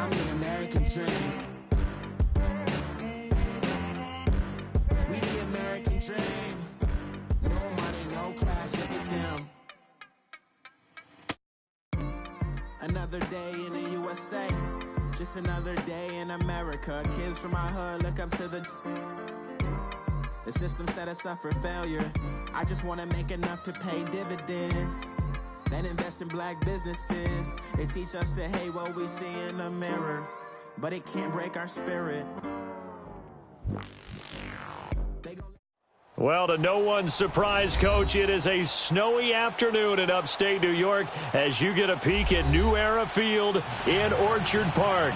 I'm the American dream. We the American dream. No money, no class, look at them. Another day in the USA. Just another day in America. Kids from my hood look up to the system set us up for failure. I just want to make enough to pay dividends. Then invest in black businesses. They teach us to hate what we see in the mirror, but it can't break our spirit. Well, to no one's surprise, Coach, it is a snowy afternoon in upstate New York as you get a peek at New Era Field in Orchard Park.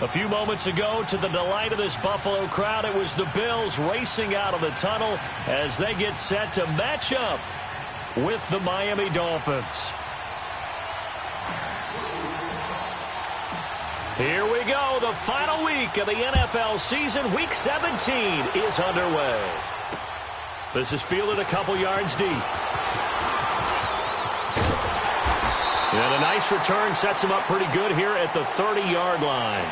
A few moments ago, to the delight of this Buffalo crowd, it was the Bills racing out of the tunnel as they get set to match up with the Miami Dolphins. Here we go. The final week of the NFL season. Week 17 is underway. This is fielded a couple yards deep. And a nice return sets him up pretty good here at the 30-yard line.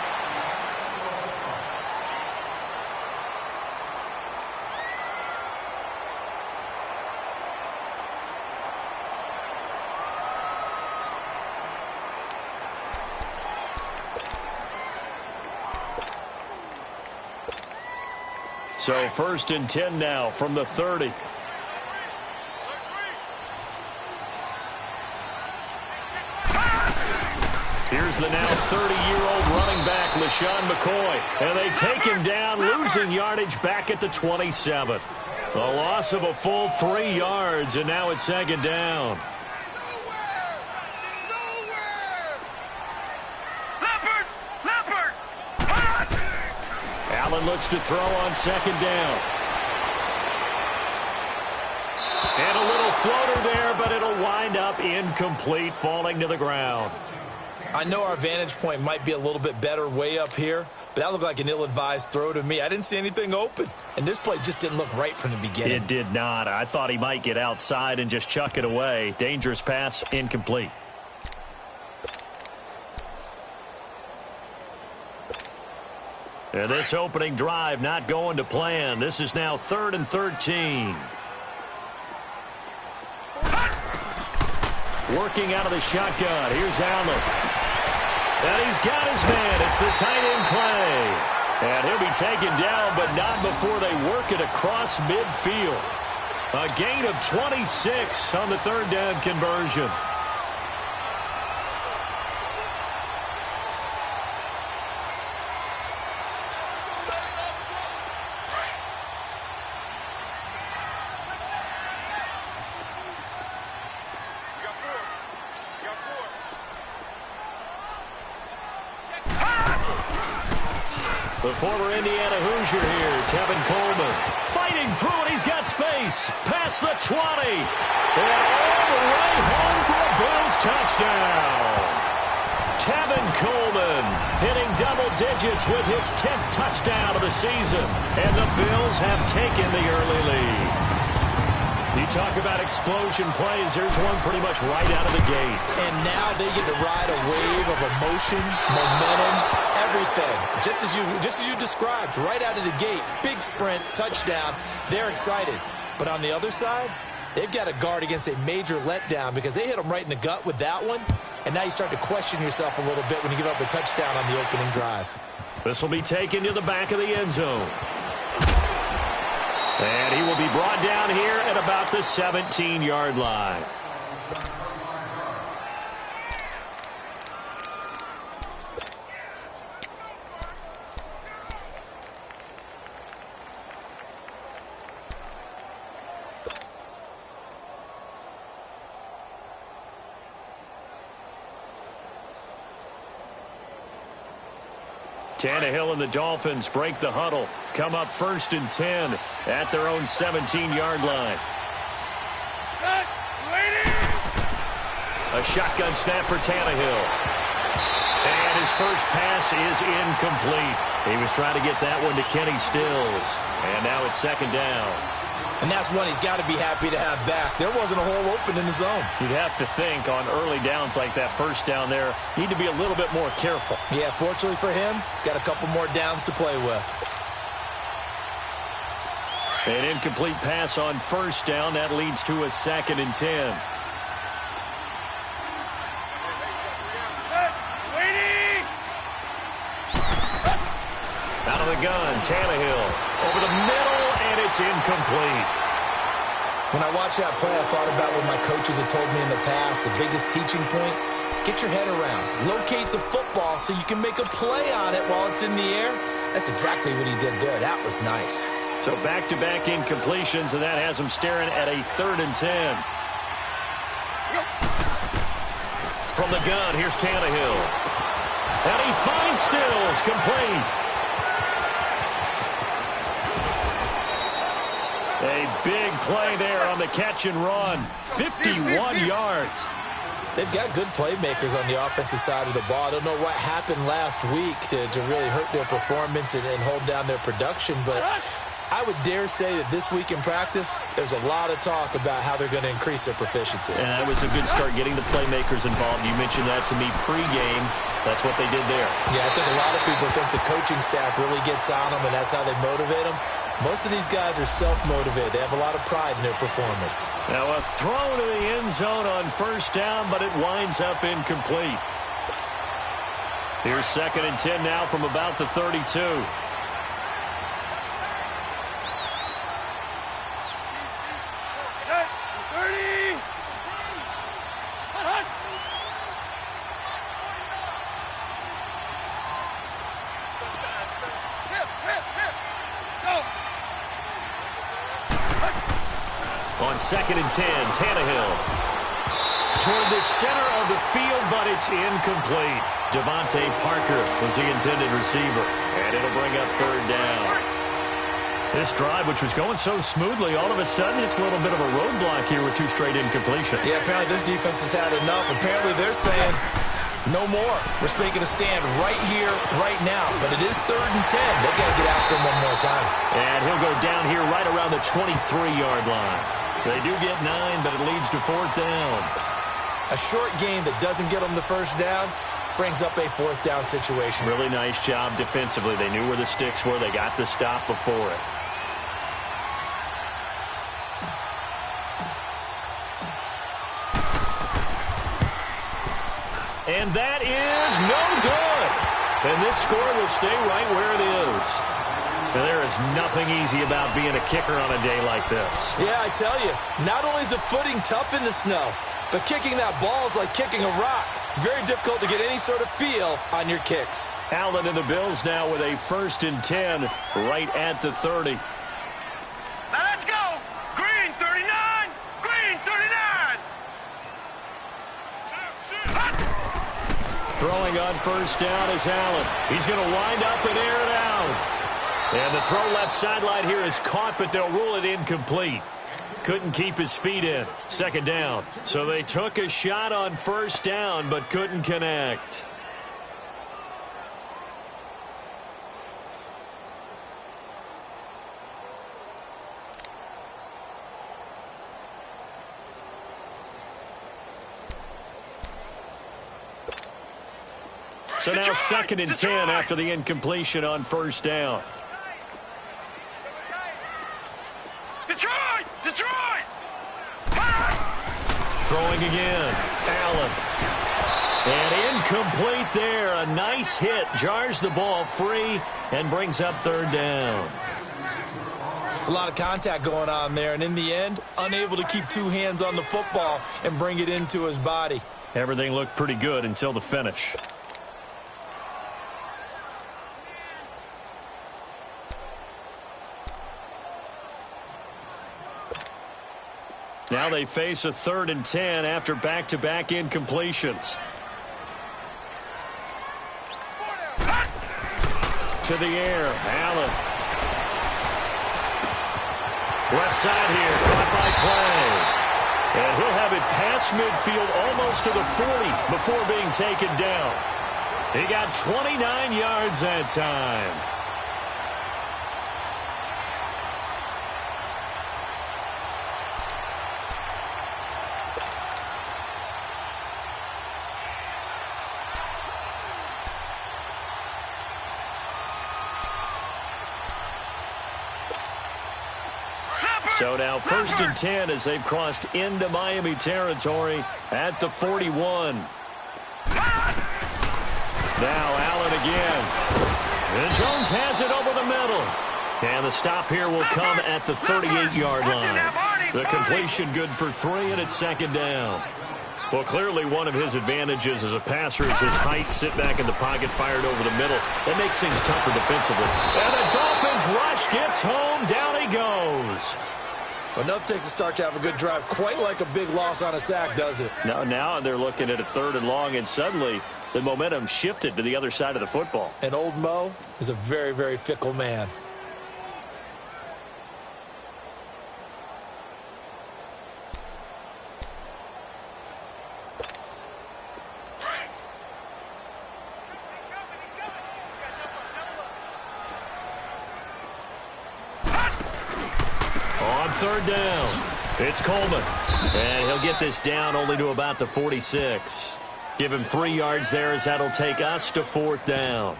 So 1st and 10 now from the 30. Here's the now 30-year-old running back, LaShawn McCoy. And they take him down, losing yardage back at the 27. A loss of a full 3 yards, and now it's 2nd down. Allen looks to throw on 2nd down. And a little floater there, but it'll wind up incomplete, falling to the ground. I know our vantage point might be a little bit better way up here, but that looked like an ill-advised throw to me. I didn't see anything open, and this play just didn't look right from the beginning. It did not. I thought he might get outside and just chuck it away. Dangerous pass, incomplete. And this opening drive not going to plan. This is now 3rd and 13. Working out of the shotgun. Here's Allen. And he's got his man. It's the tight end play. And he'll be taken down, but not before they work it across midfield. A gain of 26 on the 3rd down conversion. The former Indiana Hoosier here, Tevin Coleman. Fighting through it, he's got space. Past the 20. And all the way home for a Bills touchdown. Tevin Coleman hitting double digits with his 10th touchdown of the season. And the Bills have taken the early lead. You talk about explosion plays. Here's one pretty much right out of the gate. And now they get to ride a wave of emotion, momentum, everything. Just as you described, right out of the gate. Big sprint, touchdown. They're excited. But on the other side, they've got to guard against a major letdown because they hit them right in the gut with that one. And now you start to question yourself a little bit when you give up a touchdown on the opening drive. This will be taken to the back of the end zone. And he will be brought down here at about the 17-yard line. Tannehill and the Dolphins break the huddle. Come up 1st and 10 at their own 17-yard line. A shotgun snap for Tannehill. And his first pass is incomplete. He was trying to get that one to Kenny Stills. And now it's 2nd down. And that's one he's got to be happy to have back. There wasn't a hole open in the zone. You'd have to think on early downs like that first down there, need to be a little bit more careful. Yeah, fortunately for him, got a couple more downs to play with. An incomplete pass on first down. That leads to a 2nd and 10. Out of the gun, Tannehill. Over the middle, and it's incomplete. When I watched that play, I thought about what my coaches had told me in the past. The biggest teaching point, get your head around. Locate the football so you can make a play on it while it's in the air. That's exactly what he did there. That was nice. So back-to-back incompletions, and that has him staring at a 3rd and 10. From the gun, here's Tannehill. And he finds Stills, complete. A big play there on the catch and run. 51 yards. They've got good playmakers on the offensive side of the ball. I don't know what happened last week to really hurt their performance and hold down their production, but I would dare say that this week in practice, there's a lot of talk about how they're going to increase their proficiency. And that was a good start getting the playmakers involved. You mentioned that to me pregame. That's what they did there. Yeah, I think a lot of people think the coaching staff really gets on them, and that's how they motivate them. Most of these guys are self-motivated. They have a lot of pride in their performance. Now a throw to the end zone on first down, but it winds up incomplete. Here's 2nd and 10 now from about the 32. On 2nd and 10, Tannehill. Toward the center of the field, but it's incomplete. Devontae Parker was the intended receiver, and it'll bring up 3rd down. This drive, which was going so smoothly, all of a sudden it's a little bit of a roadblock here with 2 straight incompletions. Yeah, apparently this defense has had enough. Apparently they're saying no more. We're making a stand right here, right now. But it is 3rd and 10. They've got to get after him one more time. And he'll go down here right around the 23-yard line. They do get 9, but it leads to 4th down. A short game that doesn't get them the first down brings up a 4th down situation. Really nice job defensively. They knew where the sticks were. They got the stop before it. And that is no good. And this score will stay right where it is. And there is nothing easy about being a kicker on a day like this. Yeah, I tell you, not only is the footing tough in the snow, but kicking that ball is like kicking a rock. Very difficult to get any sort of feel on your kicks. Allen and the Bills now with a 1st and 10 right at the 30. Let's go! Green 39! Green 39! Throwing on first down is Allen. He's going to wind up and air it out. And the throw left sideline here is caught, but they'll rule it incomplete. Couldn't keep his feet in. 2nd down. So they took a shot on first down, but couldn't connect. So now 2nd and 10 after the incompletion on first down. Detroit! Detroit! Throwing again. Allen. And incomplete there. A nice hit. Jars the ball free and brings up 3rd down. It's a lot of contact going on there, and in the end, unable to keep 2 hands on the football and bring it into his body. Everything looked pretty good until the finish. Now they face a 3rd and 10 after back-to-back incompletions. To the air, Allen. Left side here, caught by Clay. And he'll have it past midfield almost to the 40 before being taken down. He got 29 yards that time. So now 1st and 10 as they've crossed into Miami territory at the 41. Now Allen again. And Jones has it over the middle. And the stop here will come at the 38-yard line. The completion good for 3, and it's 2nd down. Well, clearly one of his advantages as a passer is his height. Sit back in the pocket, fired over the middle. That makes things tougher defensively. And the Dolphins rush gets home. Down he goes. Well, nothing takes a start to have a good drive. Quite like a big loss on a sack, does it? Now they're looking at a 3rd and long, and suddenly the momentum shifted to the other side of the football. And old Mo is a very, very fickle man. On 3rd down, it's Coleman. And he'll get this down only to about the 46. Give him 3 yards there as that'll take us to 4th down.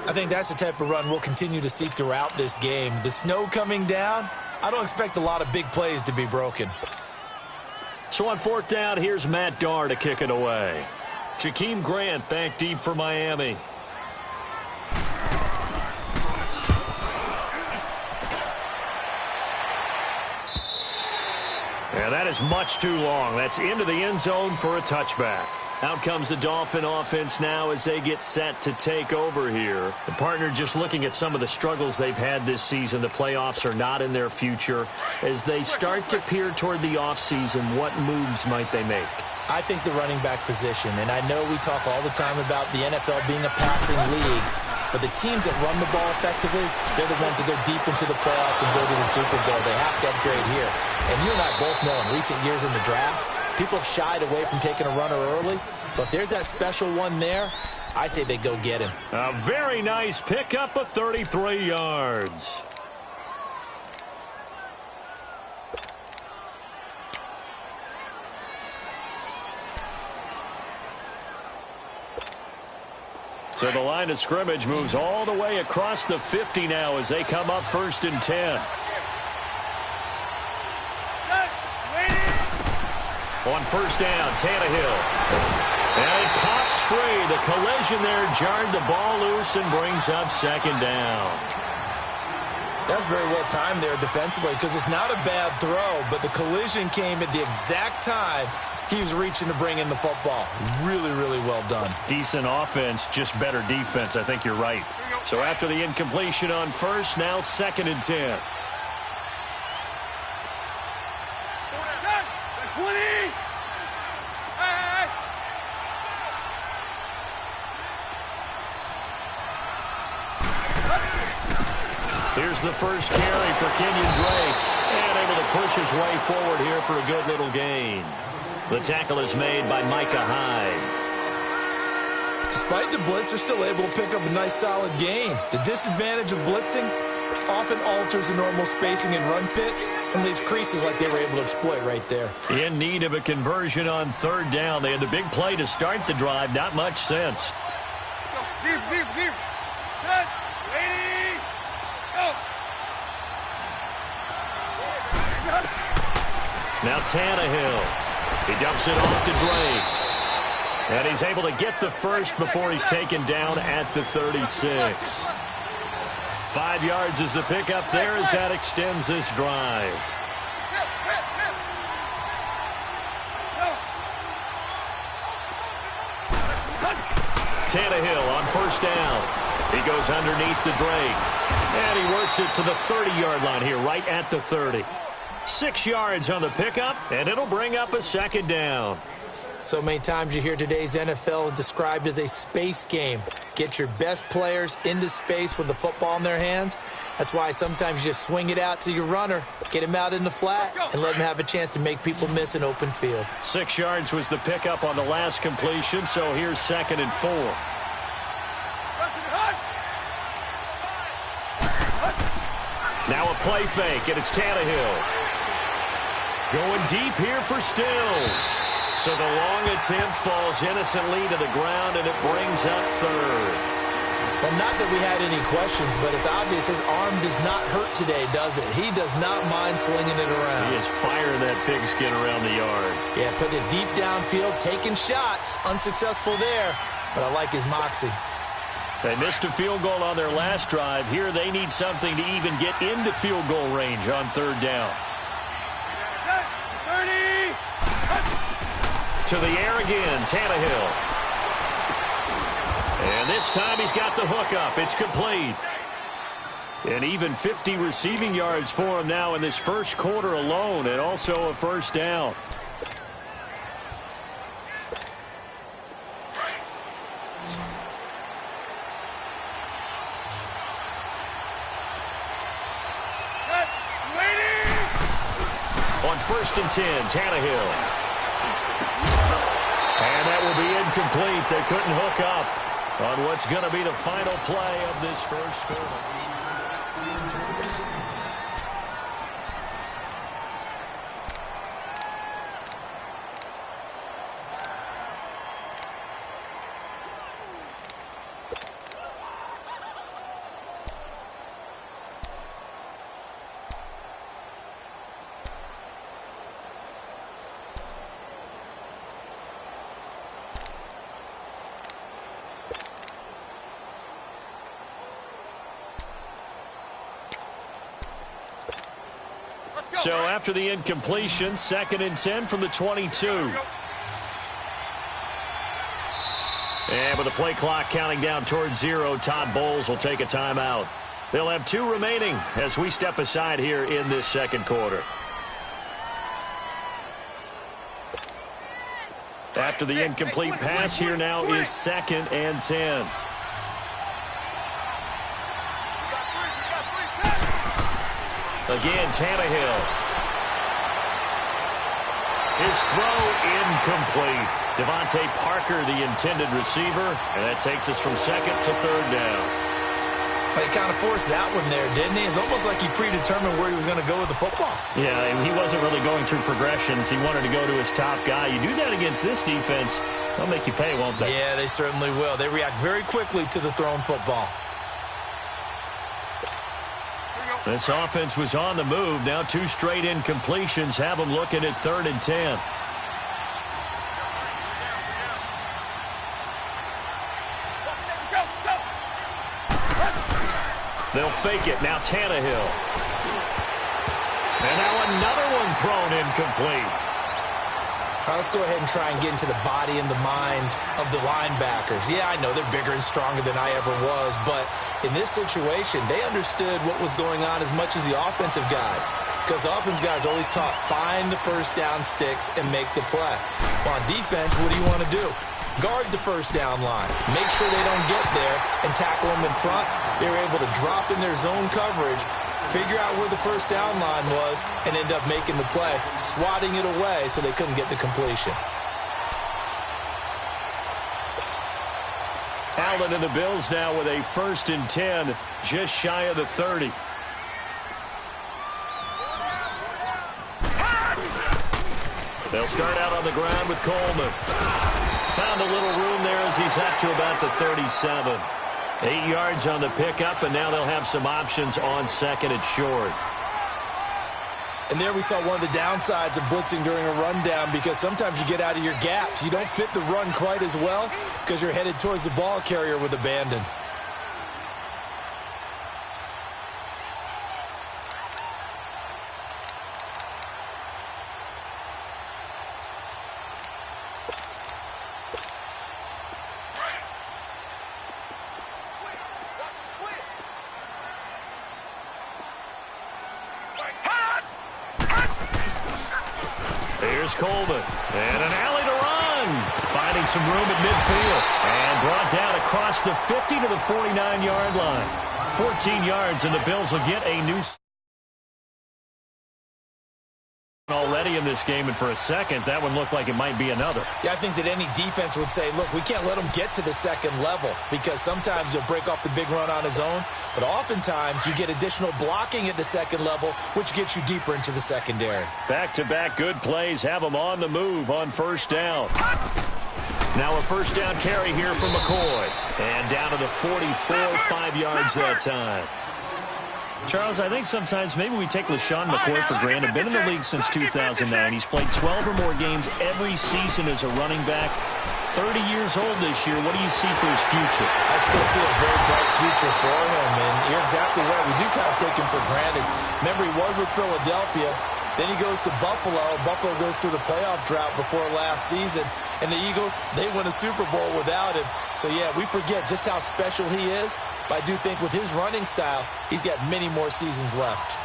I think that's the type of run we'll continue to see throughout this game. The snow coming down, I don't expect a lot of big plays to be broken. So on 4th down, here's Matt Darr to kick it away. Jakeem Grant back deep for Miami. And that is much too long. That's into the end zone for a touchback. Out comes the Dolphin offense now as they get set to take over here. The partner just looking at some of the struggles they've had this season. The playoffs are not in their future. As they start to peer toward the offseason, what moves might they make? I think the running back position, and I know we talk all the time about the NFL being a passing league, but the teams that run the ball effectively, they're the ones that go deep into the playoffs and go to the Super Bowl. They have to upgrade here. And you and I both know in recent years in the draft, people have shied away from taking a runner early, but if there's that special one there, I say they go get him. A very nice pickup of 33 yards. So the line of scrimmage moves all the way across the 50 now as they come up 1st and 10. On 1st down, Tannehill. And it pops free. The collision there jarred the ball loose and brings up 2nd down. That's very well timed there defensively because it's not a bad throw, but the collision came at the exact time he was reaching to bring in the football. Really, really well done. Decent offense, just better defense. I think you're right. So after the incompletion on 1st, now 2nd and 10. Here's the first carry for Kenyon Drake. And able to push his way forward here for a good little gain. The tackle is made by Micah Hyde. Despite the blitz, they're still able to pick up a nice solid gain. The disadvantage of blitzing often alters the normal spacing and run fits and leaves creases like they were able to exploit right there. In need of a conversion on 3rd down. They had the big play to start the drive. Not much sense. Deep. Set. Ready. Go. Now Tannehill. He dumps it off to Drake. And he's able to get the first before he's taken down at the 36. 5 yards is the pickup there as that extends this drive. Tannehill on 1st down. He goes underneath the Drake. And he works it to the 30-yard line here, right at the 30. 6 yards on the pickup, and it'll bring up a 2nd down. So many times you hear today's NFL described as a space game. Get your best players into space with the football in their hands. That's why sometimes you just swing it out to your runner, get him out in the flat, and let him have a chance to make people miss an open field. 6 yards was the pickup on the last completion, so here's 2nd and 4. Now a play fake, and it's Tannehill. Going deep here for Stills. So the long attempt falls innocently to the ground, and it brings up 3rd. Well, not that we had any questions, but it's obvious his arm does not hurt today, does it? He does not mind slinging it around. He is firing that pigskin around the yard. Yeah, putting it deep downfield, taking shots. Unsuccessful there, but I like his moxie. They missed a field goal on their last drive. Here they need something to even get into field goal range on third down. 30. To the air again, Tannehill. And this time he's got the hook up. It's complete. And even 50 receiving yards for him now in this first quarter alone, and also a first down. On 1st and 10, Tannehill. And that will be incomplete. They couldn't hook up on what's going to be the final play of this first quarter. So after the incompletion, 2nd and 10 from the 22. And with the play clock counting down towards 0, Todd Bowles will take a timeout. They'll have 2 remaining as we step aside here in this second quarter. After the incomplete pass, here now is 2nd and 10. Again, Tannehill. His throw incomplete. Devontae Parker, the intended receiver, and that takes us from 2nd to 3rd down. But he kind of forced that one there, didn't he? It's almost like he predetermined where he was going to go with the football. Yeah, and he wasn't really going through progressions. He wanted to go to his top guy. You do that against this defense, they'll make you pay, won't they? Yeah, they certainly will. They react very quickly to the thrown football. This offense was on the move. Now 2 straight incompletions have them looking at 3rd and 10. They'll fake it. Now Tannehill. And now another one thrown incomplete. All right, let's go ahead and try and get into the body and the mind of the linebackers. Yeah, I know they're bigger and stronger than I ever was, but in this situation, they understood what was going on as much as the offensive guys, because the offensive guys always taught find the first down sticks and make the play. Well, on defense, what do you want to do? Guard the first down line. Make sure they don't get there and tackle them in front. They were able to drop in their zone coverage, figure out where the first down line was, and end up making the play, swatting it away so they couldn't get the completion. Allen and the Bills now with a 1st and 10, just shy of the 30. They'll start out on the ground with Coleman. Found a little room there as he's up to about the 37. 8 yards on the pickup, and now they'll have some options on 2nd and short. And there we saw one of the downsides of blitzing during a rundown, because sometimes you get out of your gaps. You don't fit the run quite as well because you're headed towards the ball carrier with abandon. Coleman, and an alley to run, finding some room at midfield, and brought down across the 50 to the 49-yard line. 14 yards, and the Bills will get a new already in this game, and for a second, that one looked like it might be another. Yeah, I think that any defense would say, look, we can't let him get to the 2nd level, because sometimes he'll break off the big run on his own, but oftentimes you get additional blocking at the 2nd level, which gets you deeper into the secondary. Back-to-back good plays have him on the move on 1st down. Now a first down carry here from McCoy. And down to the 44, 5 yards that time. Charles, I think sometimes maybe we take LeSean McCoy for granted. Been in the league since 2009. He's played 12 or more games every season as a running back. 30 years old this year. What do you see for his future? I still see a very bright future for him, and you're exactly right. We do kind of take him for granted. Remember, he was with Philadelphia. Then he goes to Buffalo. Buffalo goes through the playoff drought before last season. And the Eagles, they win a Super Bowl without him. So, yeah, we forget just how special he is. But I do think with his running style, he's got many more seasons left.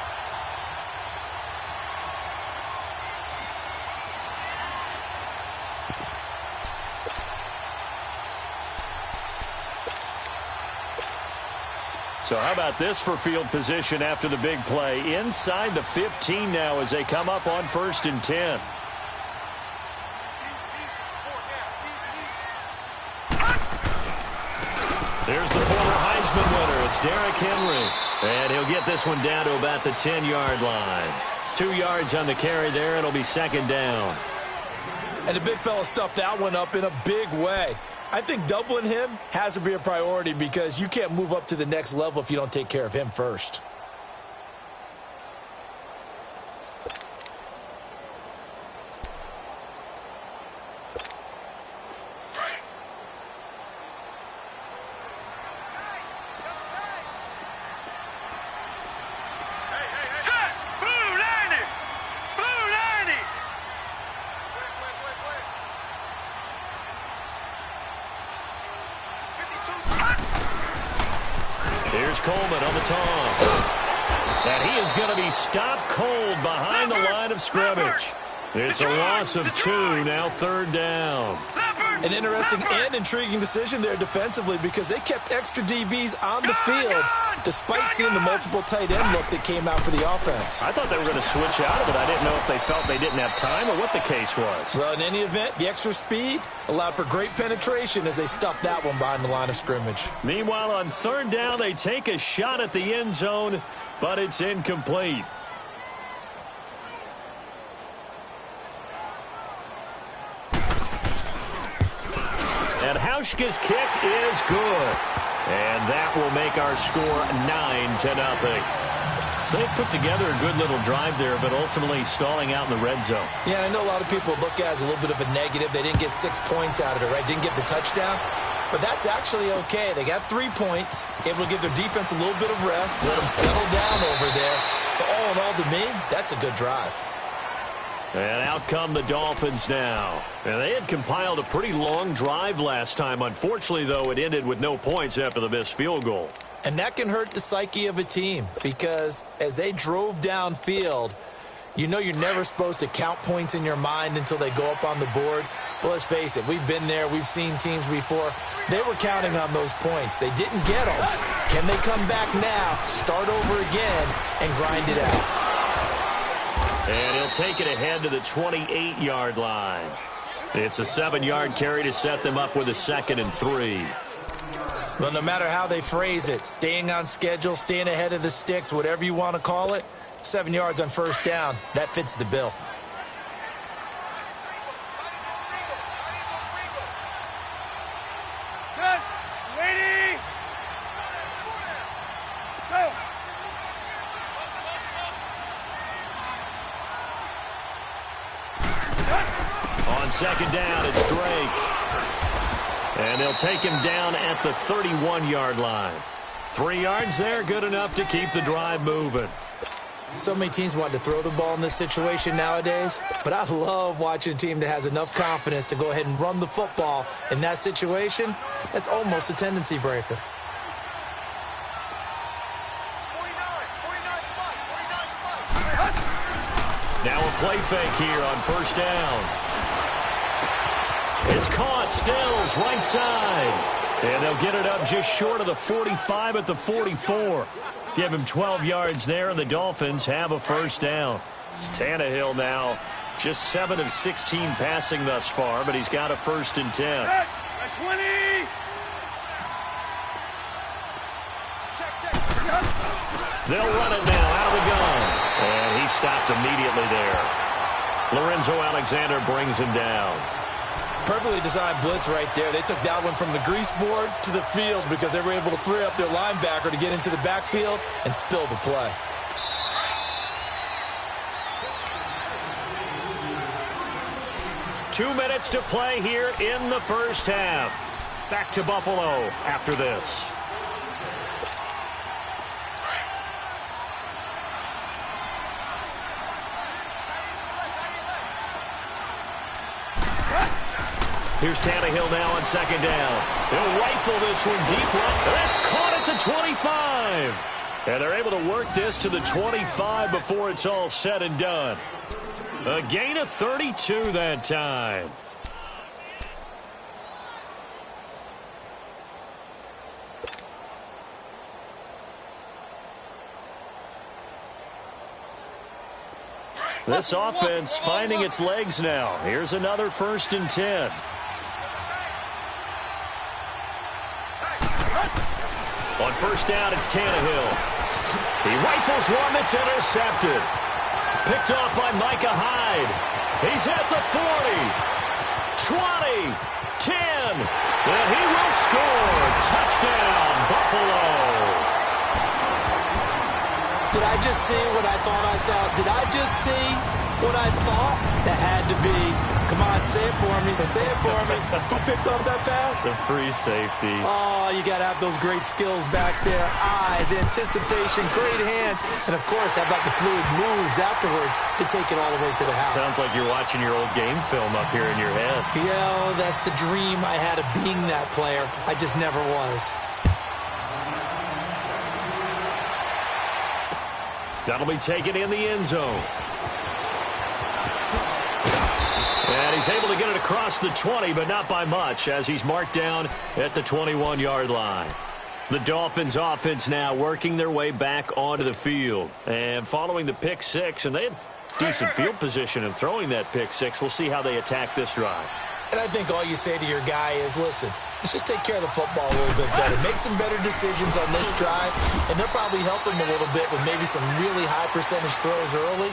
So how about this for field position after the big play? Inside the 15 now as they come up on 1st and 10. There's the former Heisman winner. It's Derrick Henry. And he'll get this one down to about the 10-yard line. 2 yards on the carry there. It'll be 2nd down. And the big fella stuffed that one up in a big way. I think doubling him has to be a priority because you can't move up to the next level if you don't take care of him first. Here's Coleman on the toss. And he is going to be stopped cold behind the line of scrimmage. It's a loss of 2, now 3rd down. An interesting and intriguing decision there defensively because they kept extra DBs on the field despite seeing the multiple tight end look that came out for the offense. I thought they were going to switch out of it. I didn't know if they felt they didn't have time or what the case was. Well, in any event, the extra speed allowed for great penetration as they stuffed that one behind the line of scrimmage. Meanwhile, on 3rd down, they take a shot at the end zone, but it's incomplete. And Hauschka's kick is good. And that will make our score 9-0. So they've put together a good little drive there, but ultimately stalling out in the red zone. Yeah, I know a lot of people look at it as a little bit of a negative. They didn't get 6 points out of it, right? Didn't get the touchdown. But that's actually okay. They got 3 points, able to give their defense a little bit of rest, let them settle down over there. So all in all, to me, that's a good drive. And out come the Dolphins now. And they had compiled a pretty long drive last time. Unfortunately, though, it ended with no points after the missed field goal. And that can hurt the psyche of a team because as they drove downfield, you know you're never supposed to count points in your mind until they go up on the board. But let's face it, we've been there. We've seen teams before. They were counting on those points. They didn't get them. Can they come back now, start over again, and grind it out? And he'll take it ahead to the 28-yard line. It's a 7-yard carry to set them up with a 2nd and 3. Well, no matter how they phrase it, staying on schedule, staying ahead of the sticks, whatever you want to call it, 7 yards on 1st down, that fits the bill. Good. Ready. Go. On 2nd down, it's Drake. And they'll take him down at the 31-yard line. 3 yards there, good enough to keep the drive moving. So many teams want to throw the ball in this situation nowadays, but I love watching a team that has enough confidence to go ahead and run the football. In that situation, that's almost a tendency breaker. 49. Now a play fake here on 1st down. It's caught, Stills, right side. And they'll get it up just short of the 45 at the 44. Give him 12 yards there, and the Dolphins have a 1st down. Tannehill now just 7 of 16 passing thus far, but he's got a 1st and 10. At 20. They'll run it now out of the gun. And he stopped immediately there. Lorenzo Alexander brings him down. Perfectly designed blitz right there. They took that one from the grease board to the field because they were able to free up their linebacker to get into the backfield and spill the play. Two minutes to play here in the first half. Back to Buffalo after this. Here's Tannehill now on second down. He'll rifle this one deep left. That's caught at the 25. And they're able to work this to the 25 before it's all said and done. A gain of 32 that time. This offense finding its legs now. Here's another 1st and 10. On first down, it's Tannehill. He rifles one that's intercepted. Picked off by Micah Hyde. He's at the 40, 20, 10, and he will score. Touchdown, Buffalo. Did I just see what I thought I saw? Did I just see what I thought? That had to be. Come on, say it for me. Say it for me. Who picked up that pass? The free safety. Oh, you got to have those great skills back there. Eyes, anticipation, great hands. And, of course, how about the fluid moves afterwards to take it all the way to the house? Sounds like you're watching your old game film up here in your head. Yo, that's the dream I had of being that player. I just never was. That'll be taken in the end zone. And he's able to get it across the 20, but not by much, as he's marked down at the 21-yard line. The Dolphins offense now working their way back onto the field. And following the pick six, and they had decent field position in throwing that pick six. We'll see how they attack this drive. And I think all you say to your guy is, listen, let's just take care of the football a little bit better. Make some better decisions on this drive, and they'll probably help him a little bit with maybe some really high percentage throws early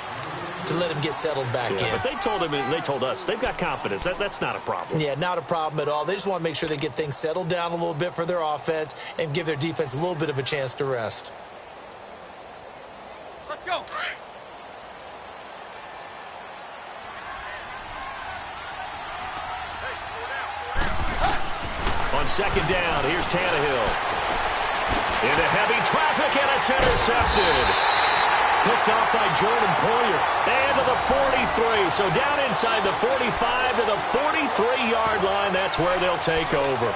to let him get settled back in. But they told him and they told us they've got confidence. That's not a problem. Yeah, not a problem at all. They just want to make sure they get things settled down a little bit for their offense and give their defense a little bit of a chance to rest. Let's go. On second down, here's Tannehill. Into heavy traffic, and it's intercepted. Picked off by Jordan Poyer. And to the 43. So down inside the 45 to the 43-yard line. That's where they'll take over.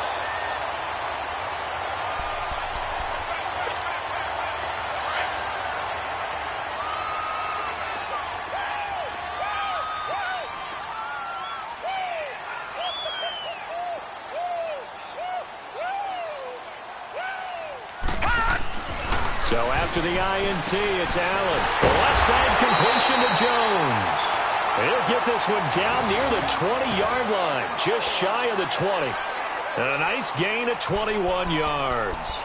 So after the INT, it's Allen. The left side completion to Jones. He'll get this one down near the 20-yard line, just shy of the 20. And a nice gain of 21 yards.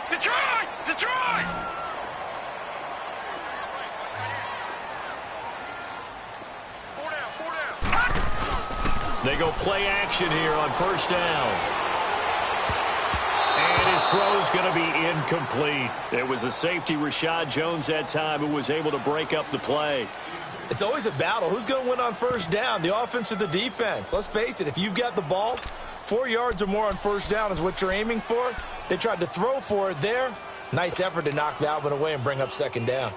Detroit! Detroit! Four down. They go play action here on first down. And his throw is going to be incomplete. It was a safety, Rashad Jones, that time, who was able to break up the play. It's always a battle. Who's going to win on first down, the offense or the defense? Let's face it, if you've got the ball, 4 yards or more on first down is what you're aiming for. They tried to throw for it there. Nice effort to knock that one away and bring up second down.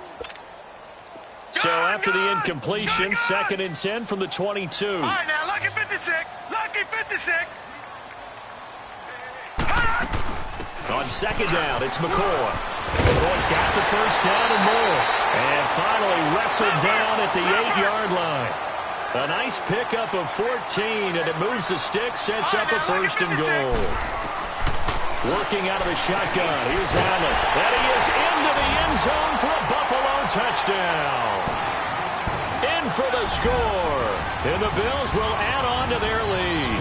So after the incompletion, 2nd and 10 from the 22. All right, now, lucky 56. Lucky 56. On second down, it's McCoy. McCoy's got the first down and more. And finally wrestled down at the 8-yard line. A nice pickup of 14, and it moves the stick, sets up a 1st and goal. Working out of the shotgun, here's Allen. And he is into the end zone for a Buffalo touchdown. In for the score. And the Bills will add on to their lead.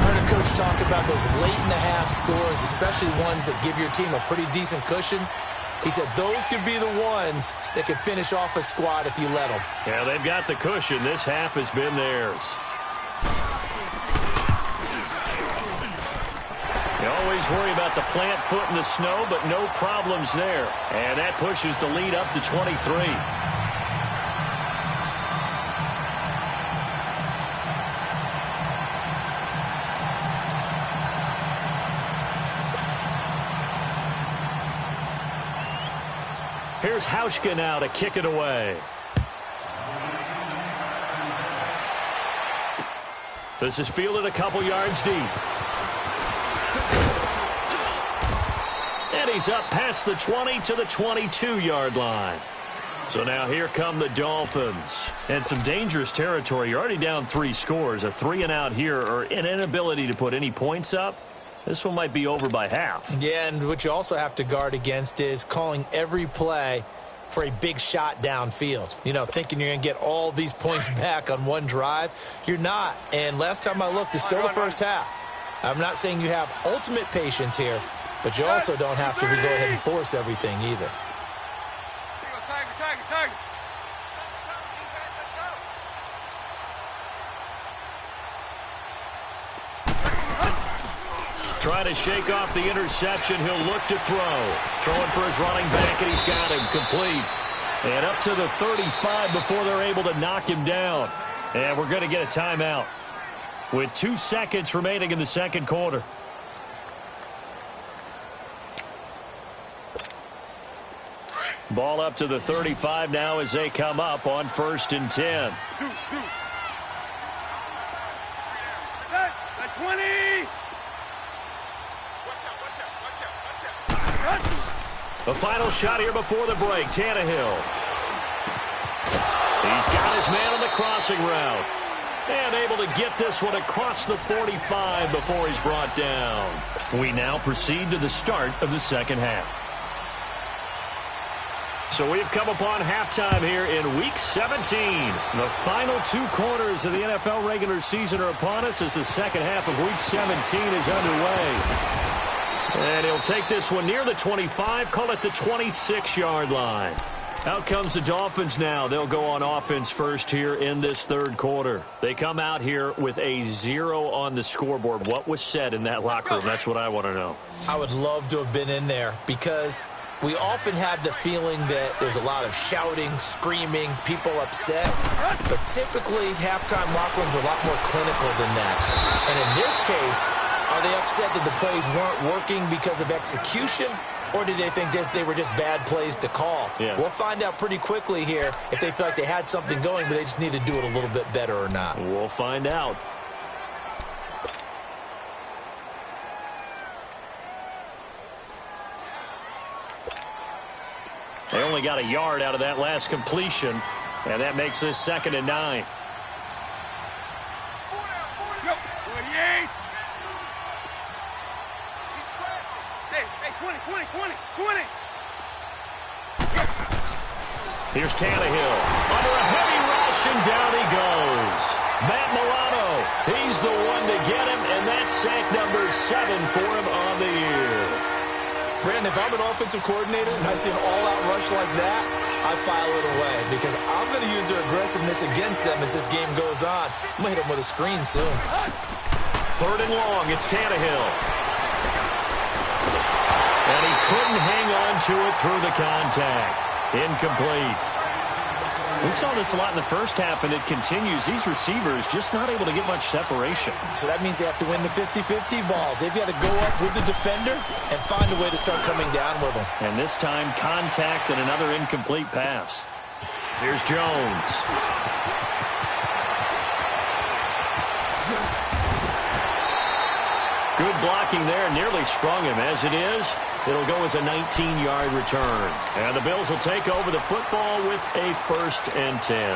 Heard a coach talk about those late-in-the-half scores, especially ones that give your team a pretty decent cushion. He said those could be the ones that could finish off a squad if you let them. Yeah, they've got the cushion. This half has been theirs. You always worry about the plant foot in the snow, but no problems there. And that pushes the lead up to 23. Here's Hauschka now to kick it away. This is fielded a couple yards deep. And he's up past the 20 to the 22-yard line. So now here come the Dolphins. And some dangerous territory. You're already down 3 scores. A 3-and-out here, or an inability to put any points up. This one might be over by half. Yeah, and what you also have to guard against is calling every play for a big shot downfield. You know, thinking you're going to get all these points back on one drive. You're not. And last time I looked, it's still the first half. I'm not saying you have ultimate patience here, but you also don't have to go ahead and force everything either. Trying to shake off the interception. He'll look to throw. Throwing for his running back, and he's got him complete. And up to the 35 before they're able to knock him down. And we're going to get a timeout with 2 seconds remaining in the second quarter. Ball up to the 35 now as they come up on 1st and 10. 20! The final shot here before the break. Tannehill. He's got his man on the crossing route. And able to get this one across the 45 before he's brought down. We now proceed to the start of the second half. So we've come upon halftime here in Week 17. The final 2 quarters of the NFL regular season are upon us as the second half of Week 17 is underway. And he'll take this one near the 25, call it the 26-yard line. Out comes the Dolphins now. They'll go on offense first here in this third quarter. They come out here with a 0 on the scoreboard. What was said in that locker room? That's what I want to know. I would love to have been in there because we often have the feeling that there's a lot of shouting, screaming, people upset. But typically, halftime locker rooms are a lot more clinical than that. And in this case, are they upset that the plays weren't working because of execution, or did they think they were just bad plays to call? Yeah. We'll find out pretty quickly here if they feel like they had something going, but they just need to do it a little bit better or not. We'll find out. They only got a yard out of that last completion, and that makes this 2nd and 9. Here's Tannehill under a heavy rush, and down he goes. Matt Milano, he's the one to get him, and that's sack number 7 for him on the year. Brandon, if I'm an offensive coordinator and I see an all-out rush like that, I file it away because I'm going to use their aggressiveness against them as this game goes on. I'm going to hit them with a screen soon. 3rd and long, it's Tannehill. And he couldn't hang on to it through the contact. Incomplete. We saw this a lot in the first half, and it continues. These receivers just not able to get much separation. So that means they have to win the 50-50 balls. They've got to go up with the defender and find a way to start coming down with them. And this time, contact and another incomplete pass. Here's Jones. Good blocking there, nearly sprung him. As it is, it'll go as a 19-yard return. And the Bills will take over the football with a 1st and 10.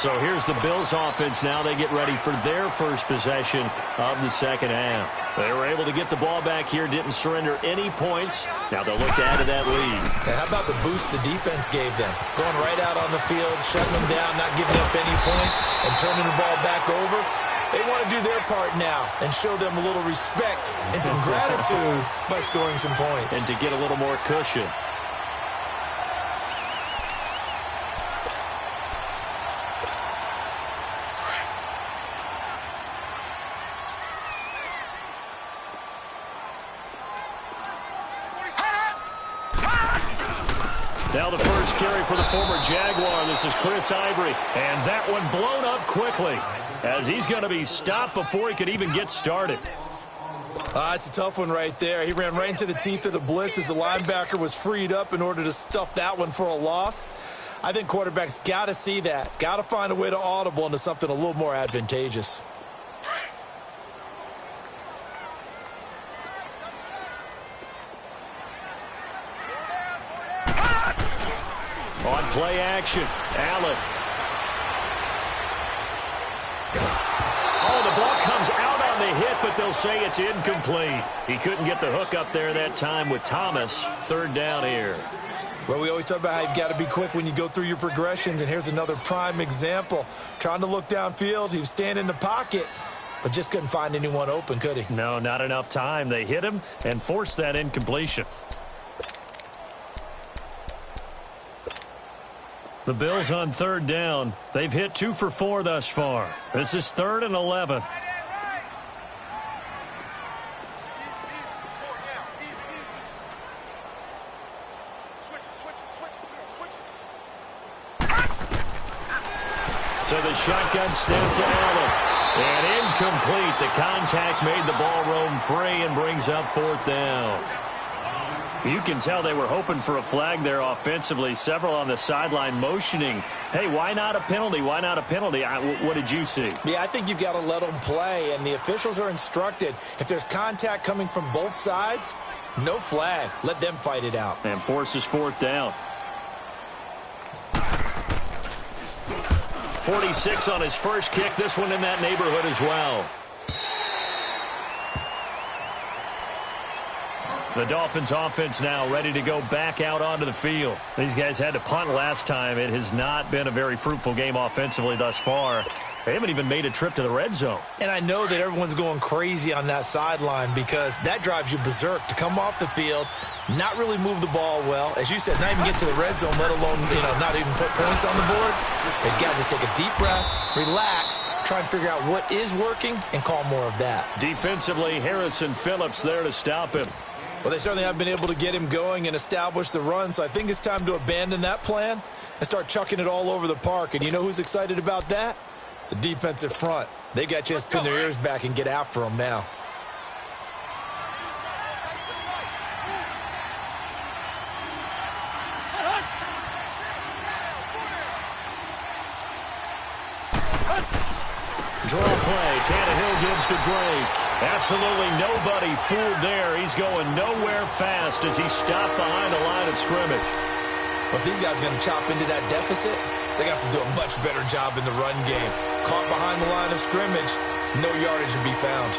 So here's the Bills offense now. They get ready for their first possession of the second half. They were able to get the ball back here, didn't surrender any points. Now they'll look to add to that lead. Now, how about the boost the defense gave them? Going right out on the field, shutting them down, not giving up any points, and turning the ball back over. They want to do their part now and show them a little respect and some gratitude by scoring some points. And to get a little more cushion. Now the first carry for the former Jaguar. This is Chris Ivory. And that one blown up quickly as he's going to be stopped before he could even get started. It's a tough one right there. He ran right into the teeth of the blitz as the linebacker was freed up in order to stuff that one for a loss. I think quarterbacks got to see that. Got to find a way to audible into something a little more advantageous. On play action, Allen. Oh, the ball comes out on the hit, but they'll say it's incomplete. He couldn't get the hook up there that time with Thomas. Third down here. Well, we always talk about how you've got to be quick when you go through your progressions, and here's another prime example. Trying to look downfield, he was standing in the pocket, but just couldn't find anyone open, could he? No, not enough time. They hit him and forced that incompletion. The Bills on third down. They've hit 2 for 4 thus far. This is 3rd and 11. So the shotgun snap to Allen. And incomplete. The contact made the ball roam free and brings up 4th down. You can tell they were hoping for a flag there offensively. Several on the sideline motioning. Hey, why not a penalty? Why not a penalty? What did you see? Yeah, I think you've got to let them play, and the officials are instructed. If there's contact coming from both sides, no flag. Let them fight it out. And forces 4th down. 46 on his first kick. This one in that neighborhood as well. The Dolphins offense now ready to go back out onto the field. These guys had to punt last time. It has not been a very fruitful game offensively thus far. They haven't even made a trip to the red zone. And I know that everyone's going crazy on that sideline because that drives you berserk to come off the field, not really move the ball well. As you said, not even get to the red zone, let alone, not even put points on the board. They've got to just take a deep breath, relax, try and figure out what is working, and call more of that. Defensively, Harrison Phillips there to stop him. Well, they certainly have been able to get him going and establish the run, so I think it's time to abandon that plan and start chucking it all over the park. And you know who's excited about that? The defensive front. They got just pin their ears back and get after them now. Draw play. Tannehill gives to Drake. Absolutely nobody fooled there. He's going nowhere fast as he's stopped behind the line of scrimmage. But these guys are going to chop into that deficit. They got to do a much better job in the run game. Caught behind the line of scrimmage, no yardage to be found.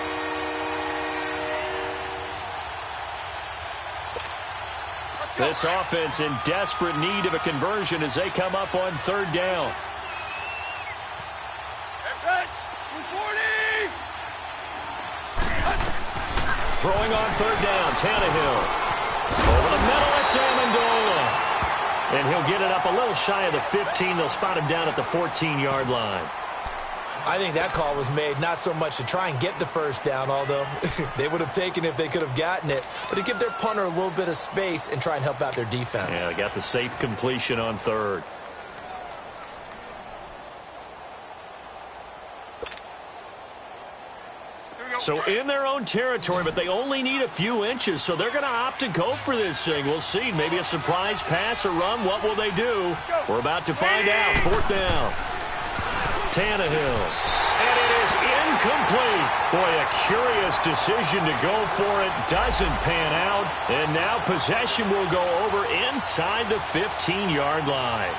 This offense in desperate need of a conversion as they come up on third down. Throwing on third down, Tannehill. Over the middle, it's Amendola. And he'll get it up a little shy of the 15. They'll spot him down at the 14-yard line. I think that call was made not so much to try and get the first down, although they would have taken it if they could have gotten it, but to give their punter a little bit of space and try and help out their defense. Yeah, they got the safe completion on third. So in their own territory, but they only need a few inches, so they're going to opt to go for this thing. We'll see. Maybe a surprise pass or run. What will they do? We're about to find out. Fourth down. Tannehill. And it is incomplete. Boy, a curious decision to go for it. Doesn't pan out. And now possession will go over inside the 15-yard line.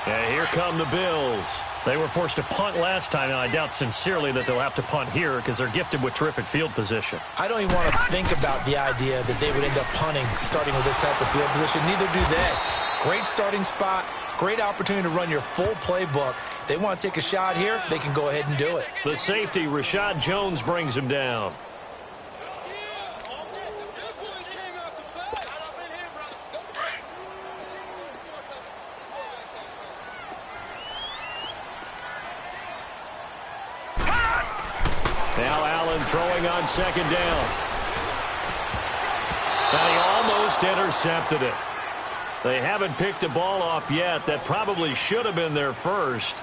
And here come the Bills. They were forced to punt last time, and I doubt sincerely that they'll have to punt here because they're gifted with terrific field position. I don't even want to think about the idea that they would end up punting starting with this type of field position. Neither do they. Great starting spot, great opportunity to run your full playbook. If they want to take a shot here, they can go ahead and do it. The safety, Rashad Jones, brings him down. Allen throwing on second down. And he almost intercepted it. They haven't picked a ball off yet. That probably should have been their first.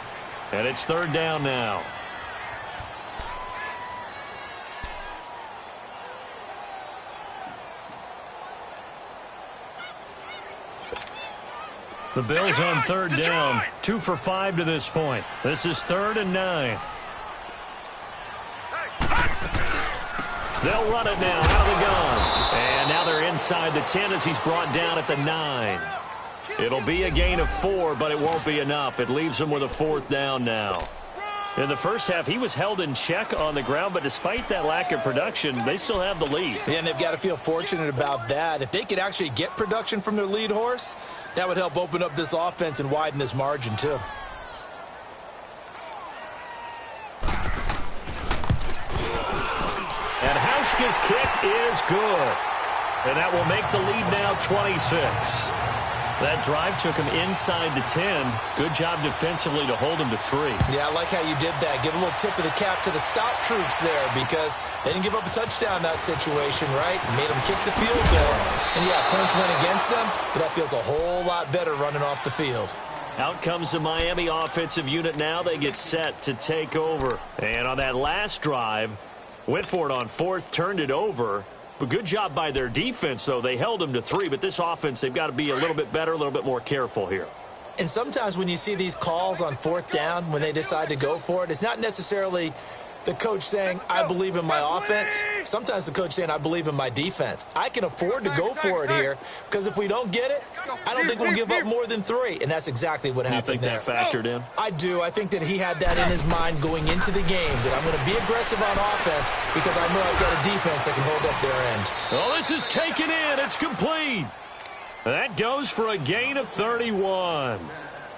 And it's third down now. The Bills on third down, 2 for 5 to this point. This is 3rd and 9. They'll run it now out of the gun. And now they're inside the 10 as he's brought down at the 9. It'll be a gain of 4, but it won't be enough. It leaves them with a 4th down now. In the first half, he was held in check on the ground, but despite that lack of production, they still have the lead. Yeah, and they've got to feel fortunate about that. If they could actually get production from their lead horse, that would help open up this offense and widen this margin, too. And Hauschka's kick is good. And that will make the lead now 26. That drive took him inside the 10. Good job defensively to hold him to 3. Yeah, I like how you did that. Give a little tip of the cap to the stop troops there because they didn't give up a touchdown in that situation, right? Made them kick the field goal. And, yeah, points went against them, but that feels a whole lot better running off the field. Out comes the Miami offensive unit now. They get set to take over. And on that last drive, went for it on 4th, turned it over. But good job by their defense, though. They held them to 3, but this offense, they've got to be a little bit better, a little bit more careful here. And sometimes when you see these calls on 4th down, when they decide to go for it, it's not necessarily the coach saying, I believe in my offense. Sometimes the coach saying, I believe in my defense. I can afford to go for it here because if we don't get it, I don't think we'll give up more than 3. And that's exactly what happened there. You think that factored in? I do. I think that he had that in his mind going into the game, that I'm going to be aggressive on offense because I know I've got a defense that can hold up their end. Well, this is taken in. It's complete. That goes for a gain of 31.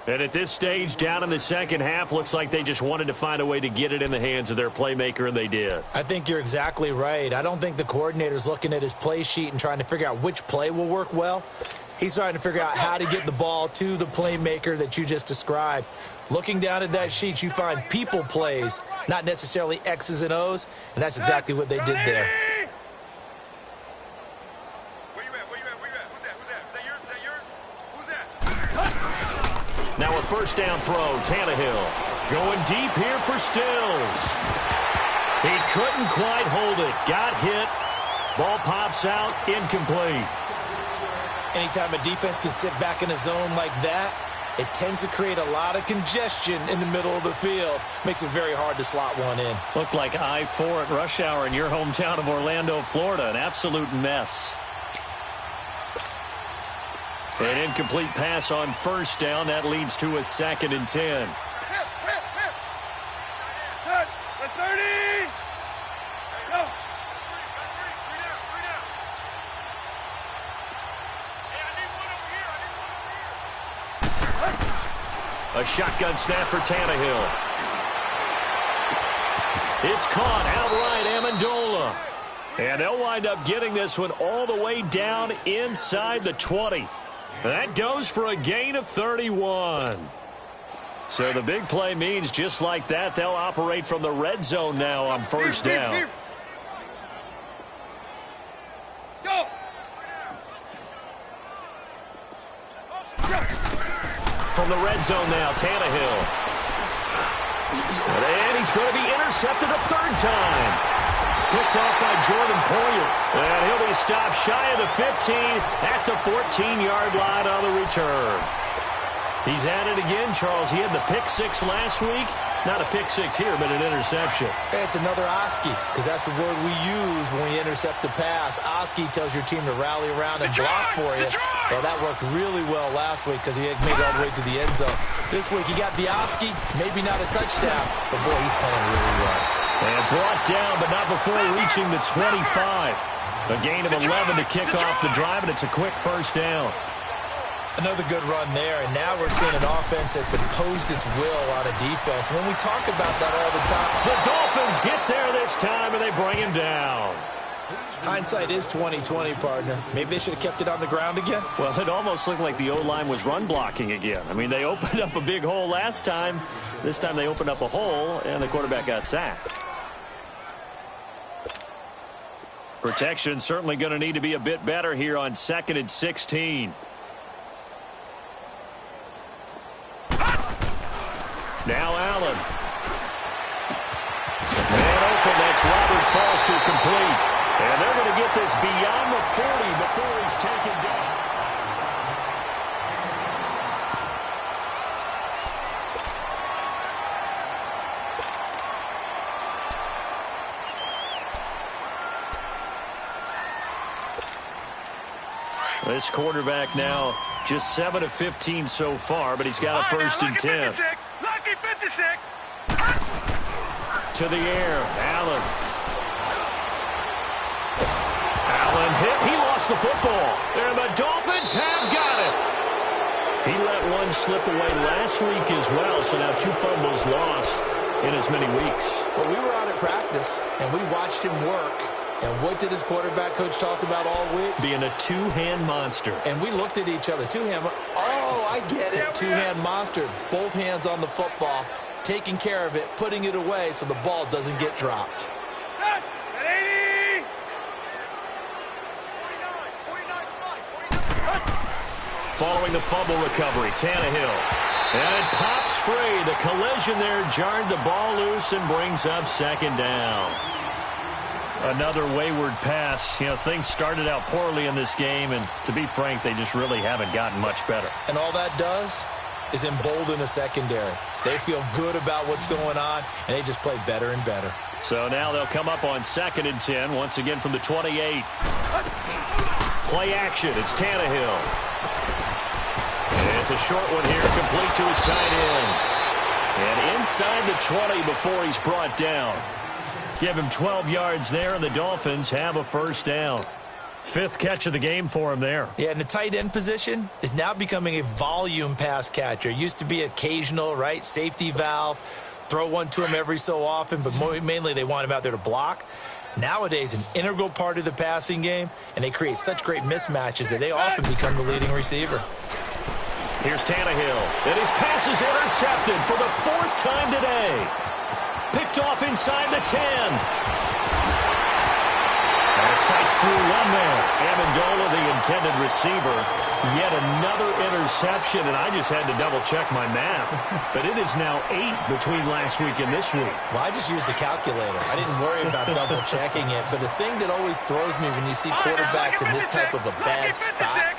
And at this stage, down in the second half, looks like they just wanted to find a way to get it in the hands of their playmaker, and they did. I think you're exactly right. I don't think the coordinator's looking at his play sheet and trying to figure out which play will work well. He's trying to figure out how to get the ball to the playmaker that you just described. Looking down at that sheet, you find people plays, not necessarily X's and O's, and that's exactly what they did there. Now a first down throw, Tannehill. Going deep here for Stills. He couldn't quite hold it. Got hit. Ball pops out, incomplete. Anytime a defense can sit back in a zone like that, it tends to create a lot of congestion in the middle of the field. Makes it very hard to slot one in. Looked like I-4 at rush hour in your hometown of Orlando, Florida. An absolute mess. An incomplete pass on first down. That leads to a 2nd and 10. A shotgun snap for Tannehill. It's caught outright, Amendola. And they'll wind up getting this one all the way down inside the 20. That goes for a gain of 31. So the big play means just like that, they'll operate from the red zone now on first down. Go! From the red zone now, Tannehill. And he's going to be intercepted a 3rd time. Picked off by Jordan Poyer. And he'll be stopped shy of the 15 at the 14-yard line on the return. He's at it again, Charles. He had the pick 6 last week. Not a pick 6 here, but an interception. Hey, it's another Oski, because that's the word we use when we intercept the pass. Oski tells your team to rally around and block for you. Well, that worked really well last week because he had made it all the way to the end zone. This week, he got the Oski, maybe not a touchdown, but boy, he's playing really well. And brought down, but not before reaching the 25. A gain of 11 to kick off the drive, and it's a quick first down. Another good run there, and now we're seeing an offense that's imposed its will on a defense. When we talk about that all the time, the Dolphins get there this time, and they bring him down. Hindsight is 20/20, partner. Maybe they should have kept it on the ground again. Well, it almost looked like the O-line was run blocking again. I mean, they opened up a big hole last time. This time they opened up a hole, and the quarterback got sacked. Protection certainly going to need to be a bit better here on 2nd and 16. Now Allen. Man open, that's Robert Foster complete. And they're going to get this beyond the 40 before he's taken down. This quarterback now just 7 of 15 so far, but he's got a 1st and 10. Lucky 56. To the air, Allen. Allen hit. He lost the football. And the Dolphins have got it. He let one slip away last week as well, so now 2 fumbles lost in as many weeks. Well, we were out at practice, and we watched him work. And what did his quarterback coach talk about all week? Being a 2-hand monster. And we looked at each other. 2-hand. Oh, I get it. 2-hand monster. Both hands on the football, taking care of it, putting it away so the ball doesn't get dropped. At 80. 49. Following the fumble recovery, Tannehill. And it pops free. The collision there jarred the ball loose and brings up 2nd down. Another wayward pass. You know, things started out poorly in this game, and to be frank, they just really haven't gotten much better. And all that does is embolden a secondary. They feel good about what's going on, and they just play better and better. So now they'll come up on 2nd and 10, once again from the 28. Play action. It's Tannehill. And it's a short one here, complete to his tight end. And inside the 20 before he's brought down. Give him 12 yards there, and the Dolphins have a 1st down. 5th catch of the game for him there. Yeah, and the tight end position is now becoming a volume pass catcher. Used to be occasional, right? Safety valve. Throw one to him every so often, but mainly they want him out there to block. Nowadays, an integral part of the passing game, and they create such great mismatches that they often become the leading receiver. Here's Tannehill, and his pass is intercepted for the 4th time today. Picked off inside the 10. And fights through one there. Amendola, the intended receiver. Yet another interception, and I just had to double-check my math. But it is now 8 between last week and this week. Well, I just used a calculator. I didn't worry about double-checking it. But the thing that always throws me when you see quarterbacks in this type of a bad spot,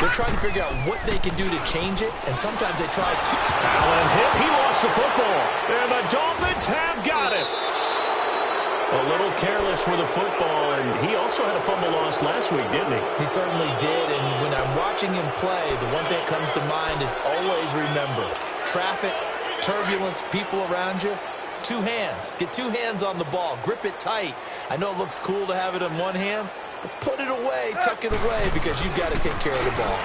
they're trying to figure out what they can do to change it, and sometimes they try to. Allen hit. He lost the football. And the Dolphins have got it. A little careless with the football, and he also had a fumble loss last week, didn't he? He certainly did, and when I'm watching him play, the one thing that comes to mind is always remember, traffic, turbulence, people around you, 2 hands. Get 2 hands on the ball. Grip it tight. I know it looks cool to have it in one hand, but put it away, tuck it away, because you've got to take care of the ball.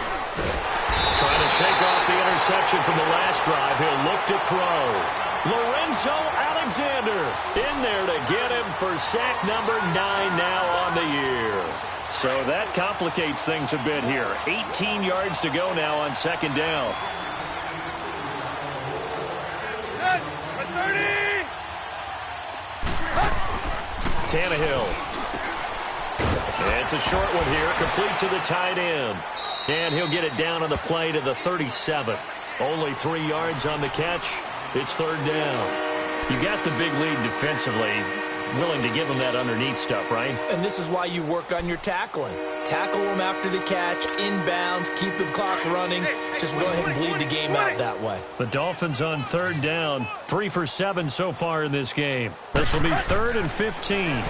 Trying to shake off the interception from the last drive. He'll look to throw. Lorenzo Alexander in there to get him for sack number 9 now on the year. So that complicates things a bit here. 18 yards to go now on 2nd down. 30. Tannehill. It's a short one here, complete to the tight end. And he'll get it down on the play to the 37. Only 3 yards on the catch. It's 3rd down. You got the big lead defensively. Willing to give them that underneath stuff, right? And this is why you work on your tackling. Tackle them after the catch, inbounds, keep the clock running. Just go ahead and bleed the game out that way. The Dolphins on 3rd down. 3 for 7 so far in this game. This will be 3rd and 15.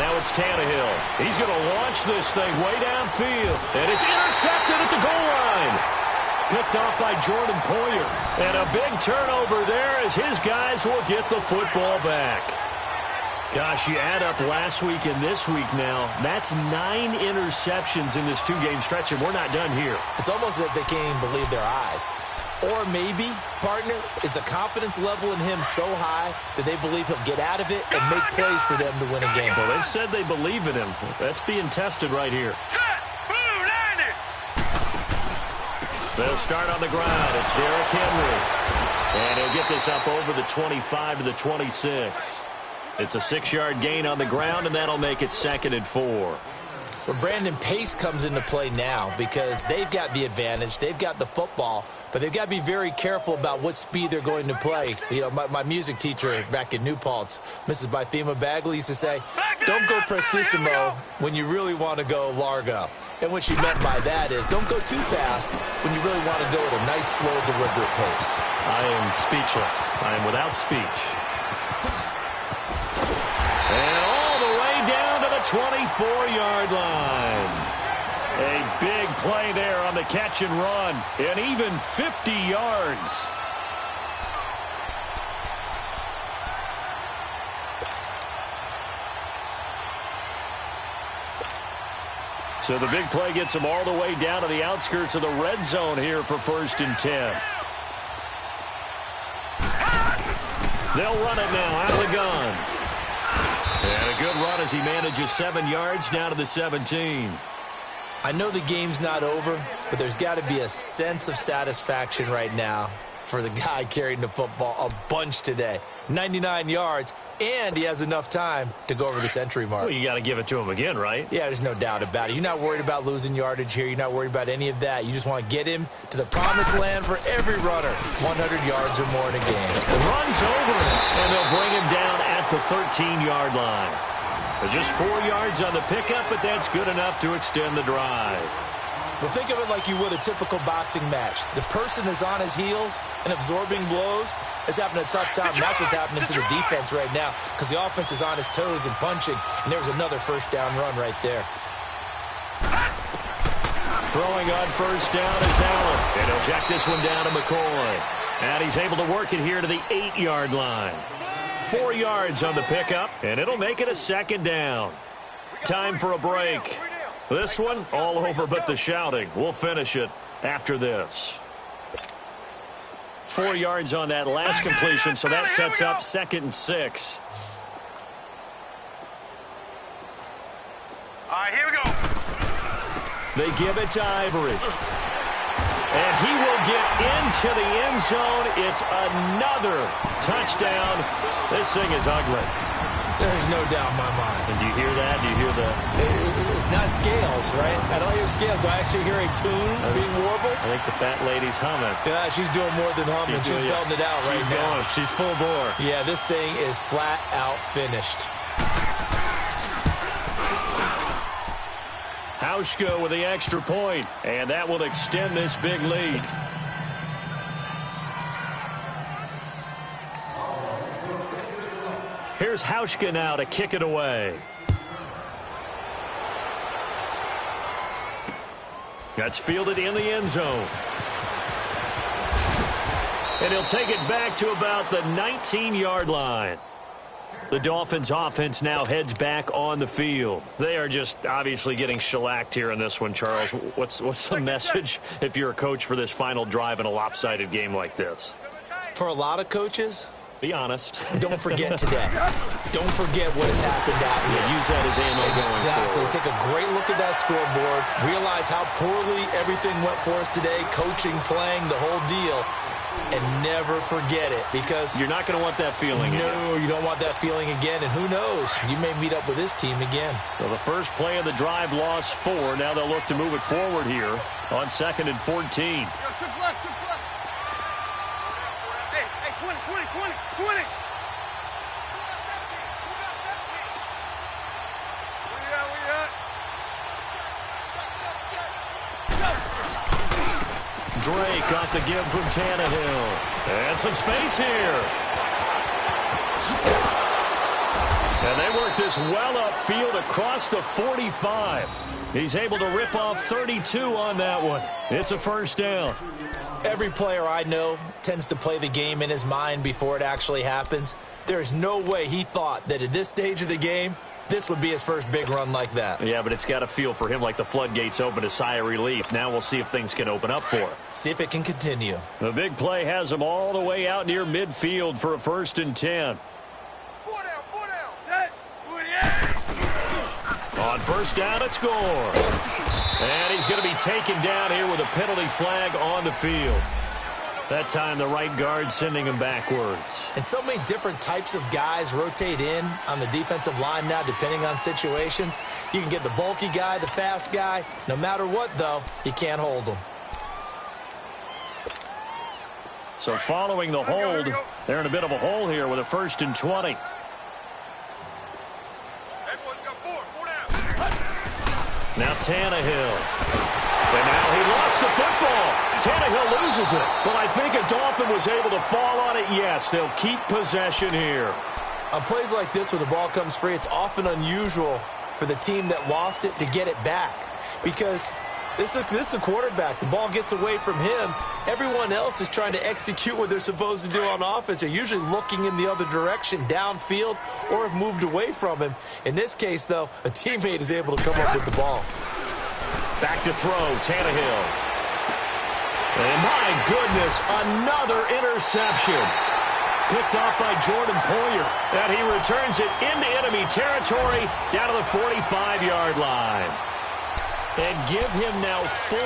Now it's Tannehill. He's going to launch this thing way downfield. And it's intercepted at the goal line. Picked off by Jordan Poyer. And a big turnover there as his guys will get the football back. Gosh, you add up last week and this week now, that's 9 interceptions in this 2-game stretch, and we're not done here. It's almost as if they can't even believe their eyes. Or maybe, partner, is the confidence level in him so high that they believe he'll get out of it and make plays for them to win a game. Well, they've said they believe in him. That's being tested right here. They'll start on the ground. It's Derrick Henry. And he'll get this up over the 25 to the 26. It's a 6-yard gain on the ground, and that'll make it 2nd and 4. Well, Brandon, pace comes into play now because they've got the advantage. They've got the football, but they've got to be very careful about what speed they're going to play. You know, my music teacher back in New Paltz, Mrs. Bythema Bagley, used to say, don't go prestissimo when you really want to go largo. And what she meant by that is don't go too fast when you really want to go at a nice, slow, deliberate pace. I am speechless. I am without speech. And all the way down to the 24-yard line. A big play there on the catch and run. And even 50 yards. So the big play gets them all the way down to the outskirts of the red zone here for 1st and 10. They'll run it now out of the gun. And a good run as he manages 7 yards down to the 17. I know the game's not over, but there's got to be a sense of satisfaction right now for the guy carrying the football a bunch today. 99 yards, and he has enough time to go over the century mark. Well, you got to give it to him again, right? Yeah, there's no doubt about it. You're not worried about losing yardage here. You're not worried about any of that. You just want to get him to the promised land for every runner. 100 yards or more in a game. Runs over him, and they'll bring him down at the 13-yard line. Just 4 yards on the pickup, but that's good enough to extend the drive. Well, think of it like you would a typical boxing match. The person is on his heels and absorbing blows is having a tough time. And that's what's happening to the defense right now because the offense is on his toes and punching. And there was another first down run right there. Throwing on first down is Allen. And he'll check this one down to McCoy. And he's able to work it here to the 8-yard line. 4 yards on the pickup, and it'll make it a 2nd down. Time for a break. This one, all over but the shouting. We'll finish it after this. 4 yards on that last completion, so that sets up 2nd and 6. All right, here we go. They give it to Ivory. And he will get into the end zone. It's another touchdown. This thing is ugly. There's no doubt in my mind. And do you hear that? Do you hear that? It's not scales, right? I don't hear scales. Do I actually hear a tune being warbled? I think the fat lady's humming. Yeah, she's doing more than humming. She's belting it out right now. Going. She's full bore. Yeah, this thing is flat out finished. Hauschka with the extra point, and that will extend this big lead. Here's Hauschka now to kick it away. That's fielded in the end zone. And he'll take it back to about the 19-yard line. The Dolphins offense now heads back on the field. They are just obviously getting shellacked here in this one, Charles. What's the message if you're a coach for this final drive in a lopsided game like this? For a lot of coaches, be honest. Don't forget today. Don't forget what has happened out here. Yeah, use that as ammo exactly. going forward. Take a great look at that scoreboard. Realize how poorly everything went for us today. Coaching, playing, the whole deal. And never forget it because you're not going to want that feeling again. No, you don't want that feeling again. And who knows? You may meet up with this team again. So the first play of the drive lost 4. Now they'll look to move it forward here on 2nd and 14. Hey, 20. Drake got the give from Tannehill. And some space here. And they work this well upfield across the 45. He's able to rip off 32 on that one. It's a first down. Every player I know tends to play the game in his mind before it actually happens. There's no way he thought that at this stage of the game, this would be his first big run like that. Yeah, but it's got to feel for him like the floodgates open, a sigh of relief. Now we'll see if things can open up for him. See if it can continue. The big play has him all the way out near midfield for a 1st and 10. 4 down. On first down, it's Gore. And he's going to be taken down here with a penalty flag on the field. That time the right guard sending him backwards. And so many different types of guys rotate in on the defensive line now, depending on situations. You can get the bulky guy, the fast guy. No matter what, though, you can't hold them. So following the hold, they're in a bit of a hole here with a 1st and 20. Now Tannehill. And now he lost the football. Tannehill loses it. But I think a Dolphin was able to fall on it. Yes, they'll keep possession here. On plays like this where the ball comes free, it's often unusual for the team that lost it to get it back. Because this is the quarterback. The ball gets away from him. Everyone else is trying to execute what they're supposed to do on offense. They're usually looking in the other direction, downfield, or have moved away from him. In this case, though, a teammate is able to come up with the ball. Back to throw, Tannehill. And my goodness, another interception. Picked off by Jordan Poyer. And he returns it into enemy territory down to the 45-yard line. And give him now 4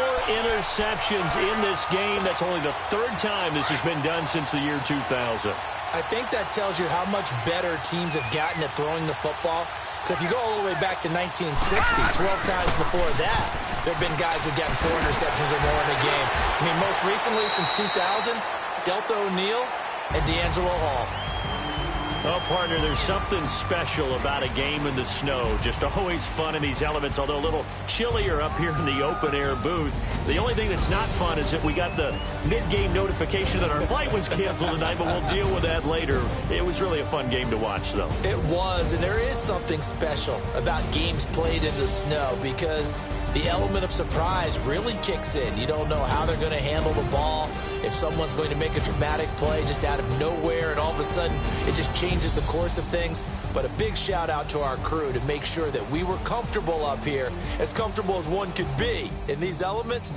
interceptions in this game. That's only the 3rd time this has been done since the year 2000. I think that tells you how much better teams have gotten at throwing the football. If you go all the way back to 1960, 12 times before that, there have been guys who have gotten 4 interceptions or more in a game. I mean, most recently, since 2000, Delta O'Neal and D'Angelo Hall. Well, partner, there's something special about a game in the snow. Just always fun in these elements, although a little chillier up here in the open-air booth. The only thing that's not fun is that we got the mid-game notification that our flight was canceled tonight, but we'll deal with that later. It was really a fun game to watch, though. It was, and there is something special about games played in the snow because the element of surprise really kicks in. You don't know how they're going to handle the ball, if someone's going to make a dramatic play just out of nowhere, and all of a sudden it just changes the course of things. But a big shout out to our crew to make sure that we were comfortable up here, as comfortable as one could be in these elements.